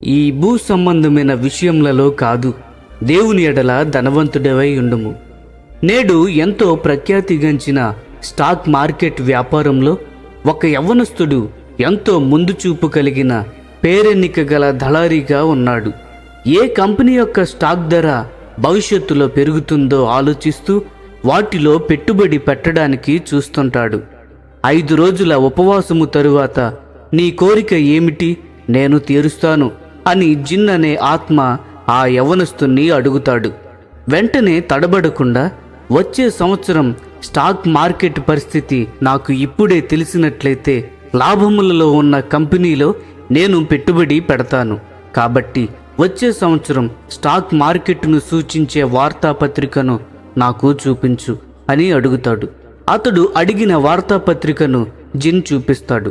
ఈ భూ సంబంధమైన విషయములలో కాదు, దేవుని ఎడల ధనవంతుడవై ఉండుము. నేడు ఎంతో ప్రఖ్యాతిగాంచిన స్టాక్ మార్కెట్ వ్యాపారంలో ఒక యవ్వనస్తుడు ఎంతో ముందు చూపు కలిగిన పేరెన్నిక గల దళారీగా ఉన్నాడు. ఏ కంపెనీ యొక్క స్టాక్ ధర భవిష్యత్తులో పెరుగుతుందో ఆలోచిస్తూ వాటిలో పెట్టుబడి పెట్టడానికి చూస్తుంటాడు. 5 రోజుల ఉపవాసము తరువాత నీ కోరిక ఏమిటి, నేను తీరుస్తాను అని జిన్ అనే ఆత్మ ఆ యవ్వనస్తుని అడుగుతాడు. వెంటనే తడబడకుండా, వచ్చే సంవత్సరం స్టాక్ మార్కెట్ పరిస్థితి నాకు ఇప్పుడే తెలిసినట్లయితే లాభములలో ఉన్న కంపెనీలో నేను పెట్టుబడి పెడతాను. కాబట్టి వచ్చే సంవత్సరం స్టాక్ మార్కెట్ను సూచించే వార్తాపత్రికను నాకు చూపించు అని అడుగుతాడు. అతడు అడిగిన వార్తాపత్రికను జిన్ చూపిస్తాడు.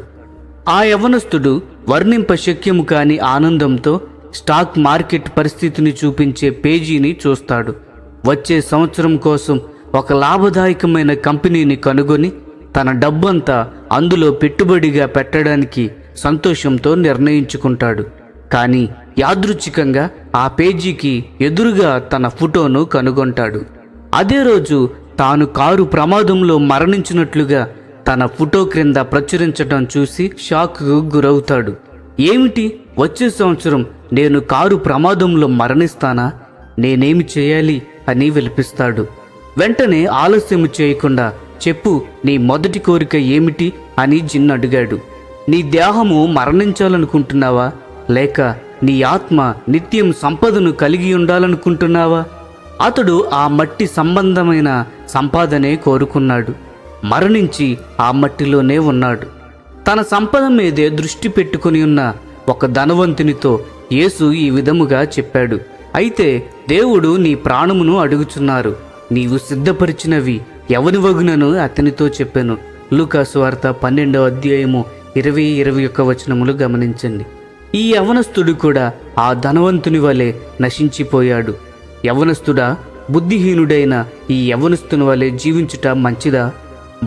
ఆ యవ్వనస్తుడు వర్ణింప శక్యము కాని ఆనందంతో స్టాక్ మార్కెట్ పరిస్థితిని చూపించే పేజీని చూస్తాడు. వచ్చే సంవత్సరం కోసం ఒక లాభదాయకమైన కంపెనీని కనుగొని తన డబ్బంతా అందులో పెట్టుబడిగా పెట్టడానికి సంతోషంతో నిర్ణయించుకుంటాడు. కానీ యాదృచ్ఛికంగా ఆ పేజీకి ఎదురుగా తన ఫోటోను కనుగొంటాడు. అదే రోజు తాను కారు ప్రమాదంలో మరణించినట్లుగా తన ఫోటో క్రింద ప్రచురించడం చూసి షాక్కు గురవుతాడు. ఏమిటి, వచ్చే సంవత్సరం నేను కారు ప్రమాదంలో మరణిస్తానా? నేనేమి చేయాలి అని విలపిస్తాడు. వెంటనే ఆలస్యము చేయకుండా, చెప్పు, నీ మొదటి కోరిక ఏమిటి అని జిన్ అడిగాడు. నీ దేహము మరణించాలనుకుంటున్నావా, లేక నీ ఆత్మ నిత్యం సంపదను కలిగి ఉండాలనుకుంటున్నావా? అతడు ఆ మట్టి సంబంధమైన సంపాదనే కోరుకున్నాడు. మరణించి ఆ మట్టిలోనే ఉన్నాడు. తన సంపద మీదే దృష్టి పెట్టుకుని ఉన్న ఒక ధనవంతునితో యేసు ఈ విధముగా చెప్పాడు, అయితే దేవుడు నీ ప్రాణమును అడుగుచున్నారు, నీవు సిద్ధపరిచినవి ఎవని వగునను అతనితో చెప్పాను. లూకా సువార్త 12వ అధ్యాయము 20-21 వచనములు గమనించండి. ఈ యవనస్తుడు కూడా ఆ ధనవంతుని వలె నశించిపోయాడు. యవనస్తుడా, బుద్ధిహీనుడైన ఈ యవనస్తుని వలె జీవించుట మంచిదా?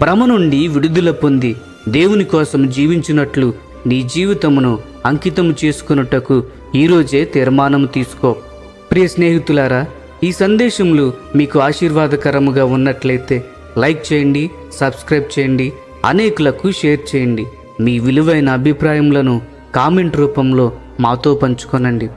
భ్రమ నుండి విడుదల పొంది దేవుని కోసం జీవించినట్లు నీ జీవితమును అంకితము చేసుకున్నటకు ఈరోజే తీర్మానం తీసుకో. ప్రియ స్నేహితులారా, ఈ సందేశములు మీకు ఆశీర్వాదకరముగా ఉన్నట్లయితే లైక్ చేయండి, సబ్స్క్రైబ్ చేయండి, అనేకులకు షేర్ చేయండి. మీ విలువైన అభిప్రాయములను కామెంట్ రూపంలో మాతో పంచుకొనండి.